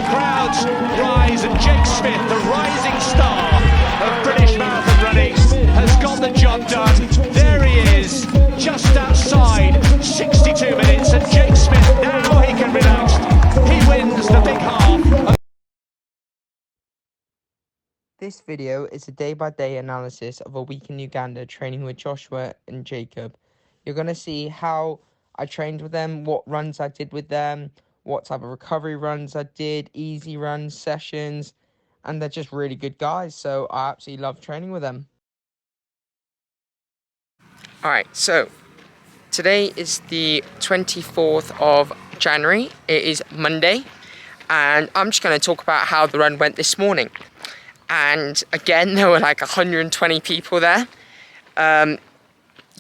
the crowds rise, and Jake Smith, the rising star of British marathon running, has got the job done. There he is, just outside 62 minutes, and Jake Smith, now he can relax. He wins the big half. This video is a day-by-day analysis of a week in Uganda training with Joshua and Jacob. You're going to see how I trained with them, what runs I did with them, what type of recovery runs I did, easy runs, sessions, and they're just really good guys, so I absolutely love training with them. Alright, so today is the 24th of January. It is Monday, and I'm just going to talk about how the run went this morning. And again, there were like 120 people there.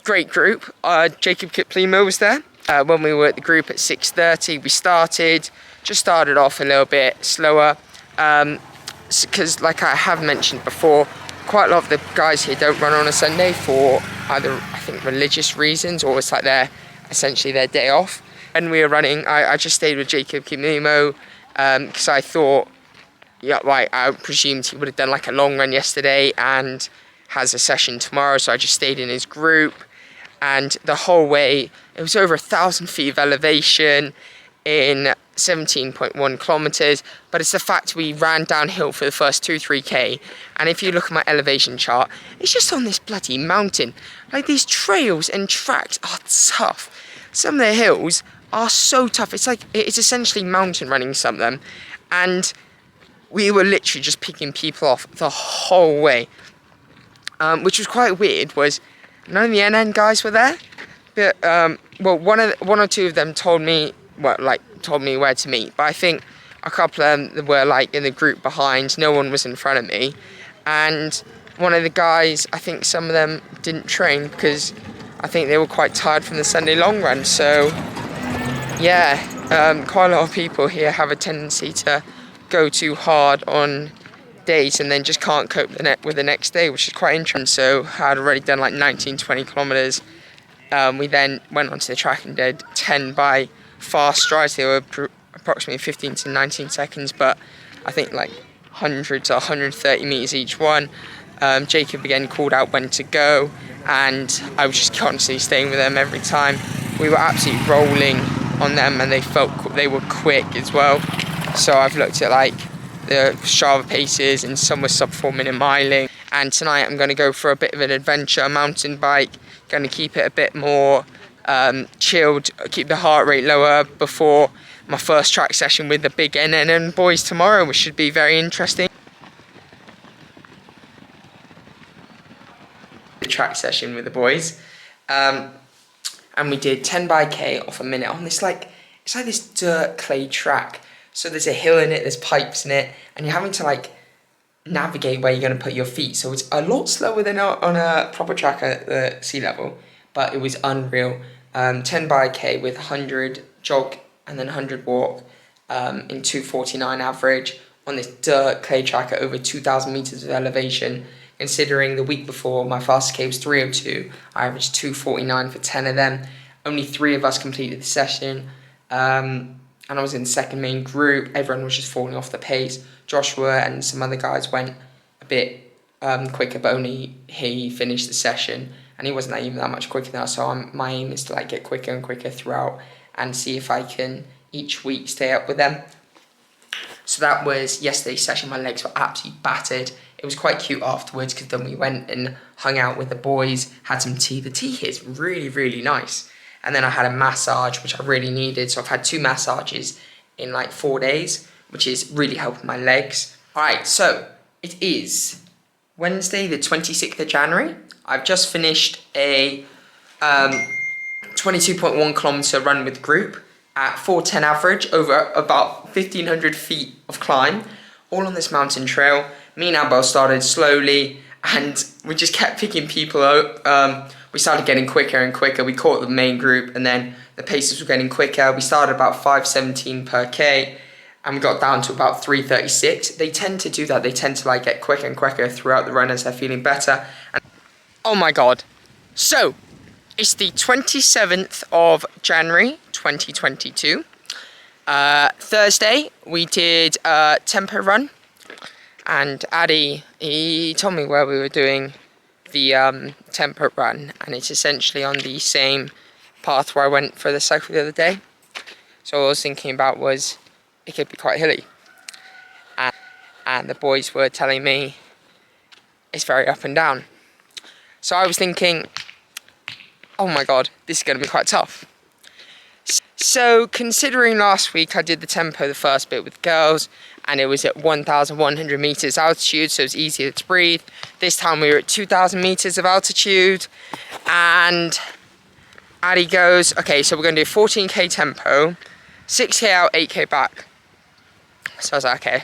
Great group. Jacob Kiplimo was there. When we were at the group at 6:30, we started off a little bit slower. Because like I have mentioned before, quite a lot of the guys here don't run on a Sunday for either, I think, religious reasons, or it's like essentially their day off. And we were running, I just stayed with Jacob Kiplimo because I thought, yeah, right, I presumed he would have done like a long run yesterday and has a session tomorrow, so I just stayed in his group. And the whole way, it was over 1,000 feet of elevation in 17.1 kilometers, but it's the fact we ran downhill for the first 2-3k, and if you look at my elevation chart, it's just on this bloody mountain. Like, these trails and tracks are tough. Some of the hills are so tough. It's essentially mountain running, some of them, and we were literally just picking people off the whole way. Which was quite weird, was none of the NN guys were there, but well, one or two of them told me where to meet, but I think a couple of them were like in the group behind. No one was in front of me, and one of the guys, I think some of them didn't train because I think they were quite tired from the Sunday long run. So yeah, quite a lot of people here have a tendency to go too hard on days and then just can't cope with the next day, which is quite interesting. So I had already done like 19-20 kilometers. We then went onto the track and did 10 by fast strides. They were approximately 15 to 19 seconds, but I think like 100 to 130 meters each one. Jacob again called out when to go, and I was just constantly staying with them every time. We were absolutely rolling on them, and they were quick as well. So I've looked at like the Strava paces, and some were sub 4 minute miling. And tonight I'm going to go for a bit of an adventure mountain bike. Going to keep it a bit more chilled, keep the heart rate lower before my first track session with the big NNN boys tomorrow, which should be very interesting. The track session with the boys, and we did 10 by K off a minute on this it's like this dirt clay track. So there's a hill in it, there's pipes in it, and you're having to like navigate where you're going to put your feet. So it's a lot slower than on a proper track at the sea level, but it was unreal. 10 by K with 100 jog and then 100 walk in 2:49 average on this dirt clay track at over 2,000 meters of elevation. Considering the week before my fastest K was 3:02, I averaged 2:49 for 10 of them. Only 3 of us completed the session. And I was in the second main group. Everyone was just falling off the pace. Joshua and some other guys went a bit quicker, but only he finished the session, and he wasn't even that much quicker than us. So my aim is to like get quicker and quicker throughout, and see if I can each week stay up with them. So that was yesterday's session. My legs were absolutely battered. It was quite cute afterwards because then we went and hung out with the boys, had some tea. The tea here is really, really nice. And then I had a massage, which I really needed. So I've had 2 massages in like 4 days, which is really helping my legs. All right, so it is Wednesday, the 26th of January. I've just finished a 22.1 kilometer run with the group at 4:10 average over about 1,500 feet of climb, all on this mountain trail. Me and Abel started slowly, and we just kept picking people up. We started getting quicker and quicker. We caught the main group, and then the paces were getting quicker. We started about 5:17 per K, and we got down to about 3:36. They tend to do that. They tend to like get quicker and quicker throughout the run as they're feeling better. And oh my God. So, it's the 27th of January, 2022. Thursday we did a tempo run, and Addy, he told me where we were doing the tempo run, and it's essentially on the same path where I went for the cycle the other day. So what I was thinking about was it could be quite hilly, and the boys were telling me it's very up and down. So I was thinking, oh my god, this is going to be quite tough. So considering last week I did the tempo, the first bit with girls, and it was at 1,100 meters altitude, so it was easier to breathe. This time we were at 2,000 meters of altitude, and Addy goes, okay, so we're going to do 14k tempo, 6k out, 8k back. So I was like, okay.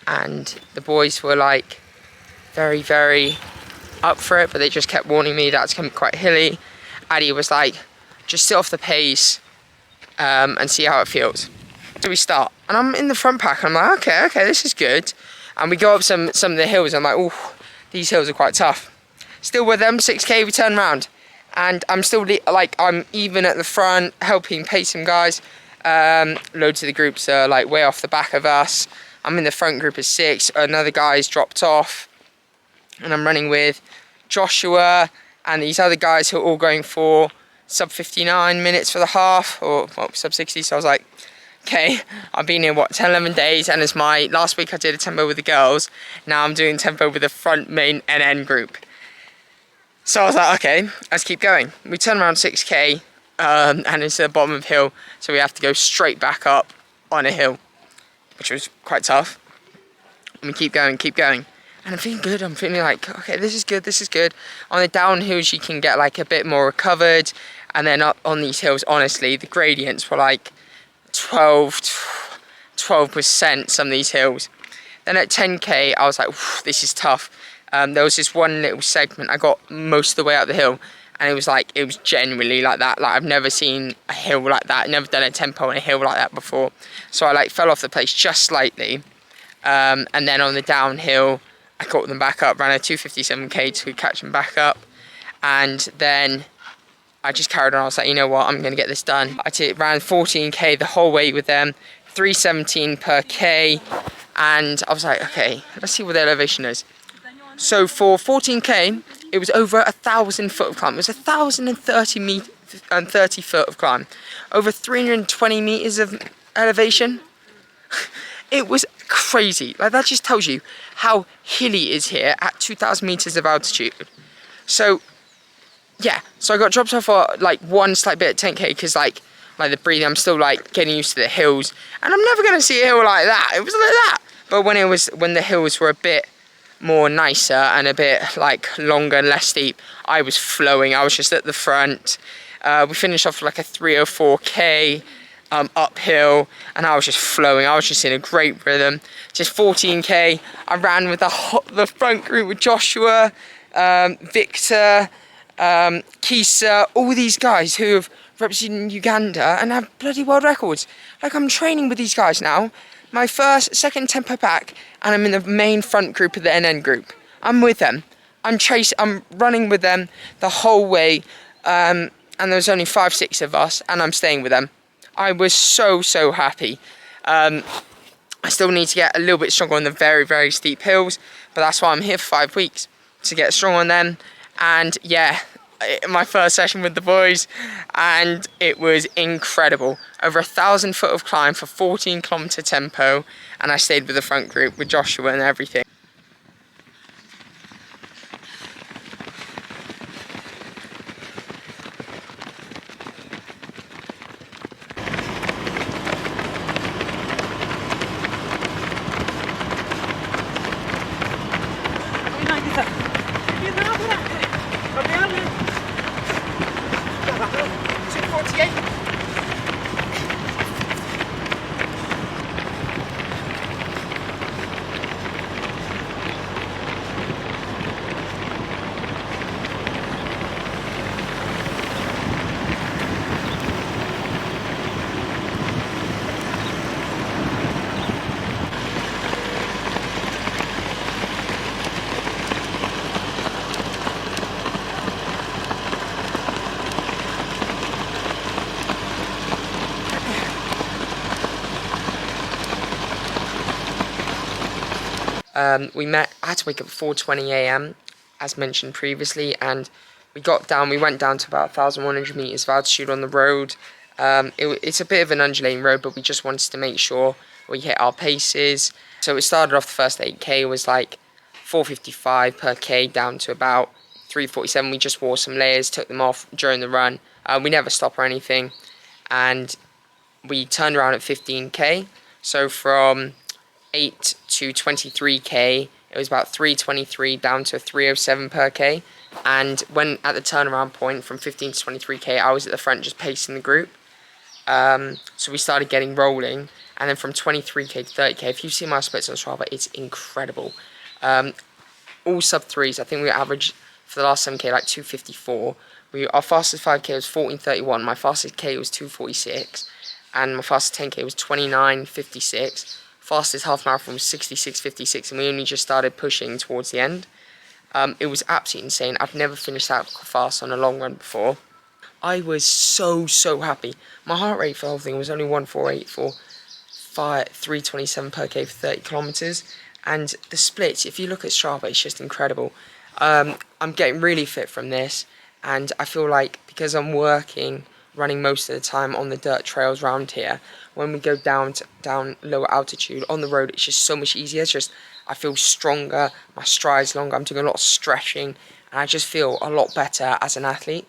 And the boys were like very, very up for it, but they just kept warning me that's going to be quite hilly. Addy was like, just sit off the pace and see how it feels. So we start, and I'm in the front pack, and I'm like, okay, this is good. And we go up some of the hills, and I'm like, oh, these hills are quite tough. Still with them, 6k, we turn around, and I'm still like, I'm even at the front, helping pace some guys. Loads of the groups are like way off the back of us. I'm in the front group of 6, another guy's dropped off, and I'm running with Joshua and these other guys who are all going for sub 59 minutes for the half, or well, sub 60. So I was like, okay, I've been here, what, 10, 11 days, and it's my last week I did a tempo with the girls. Now I'm doing tempo with the front main NN group. So I was like, okay, let's keep going. We turn around 6k, and it's at the bottom of the hill, so we have to go straight back up on a hill, which was quite tough. And we keep going, and I'm feeling good. I'm feeling like, okay, this is good. On the downhills, you can get like a bit more recovered, and then up on these hills, honestly, the gradients were like 12%, some of these hills. Then at 10k, I was like, this is tough. There was this one little segment, I got most of the way up the hill, and it was genuinely like that. Like, I've never seen a hill like that, never done a tempo on a hill like that before. So I like fell off the place just slightly, and then on the downhill, I caught them back up, ran a 257k to catch them back up, and then I just carried on. I was like, you know what, I'm going to get this done. I ran 14k the whole way with them, 317 per k, and I was like, okay, let's see what the elevation is. So for 14k, it was over 1,000 foot of climb. It was 1,030 foot of climb, over 320 meters of elevation. It was crazy. Like, that just tells you how hilly it is here at 2,000 meters of altitude. So yeah, so I got dropped off for like one slight bit at 10k, because like the breathing, I'm still like getting used to the hills, and I'm never gonna see a hill like that. It was like that. But when the hills were a bit more nicer and a bit like longer and less steep, I was flowing. I was just at the front. We finished off like a 304k uphill, and I was just flowing. I was just in a great rhythm. Just 14k, I ran with the front group with Joshua, Victor, Kisa, all these guys who have represented Uganda and have bloody world records. Like, I'm training with these guys now. My second tempo pack, and I'm in the main front group of the NN group. I'm with them. I'm running with them the whole way, and there was only 5-6 of us, and I'm staying with them. I was so happy. I still need to get a little bit stronger on the very, very steep hills, but that's why I'm here for 5 weeks, to get strong on them. And yeah, my first session with the boys, and it was incredible. Over 1,000 foot of climb for 14km tempo, and I stayed with the front group with Joshua and everything. I had to wake up at 4:20 a.m. as mentioned previously, and we went down to about 1,100 meters of altitude on the road. It's a bit of an undulating road, but we just wanted to make sure we hit our paces. So it started off, the first 8k was like 4:55 per k down to about 3:47. We just wore some layers, took them off during the run. We never stopped or anything, and we turned around at 15k. So from 8 to 23k, it was about 3:23 down to 3:07 per k. And when at the turnaround point from 15 to 23k, I was at the front just pacing the group. So we started getting rolling, and then from 23k to 30k, if you see my splits on Strava, it's incredible. All sub threes. I think we averaged for the last 7k like 2:54. Our fastest 5k was 14:31. My fastest k was 2:46, and my fastest 10k was 29:56. Fastest half marathon was 66:56, and we only just started pushing towards the end. It was absolutely insane. I've never finished that fast on a long run before. I was so happy. My heart rate for the whole thing was only 148 for 3:27 per k for 30 kilometers, and the splits, if you look at Strava, it's just incredible. I'm getting really fit from this, and I feel like because I'm running most of the time on the dirt trails around here, when we go down lower altitude on the road, it's just so much easier. It's just, I feel stronger, my stride's longer, I'm doing a lot of stretching, and I just feel a lot better as an athlete.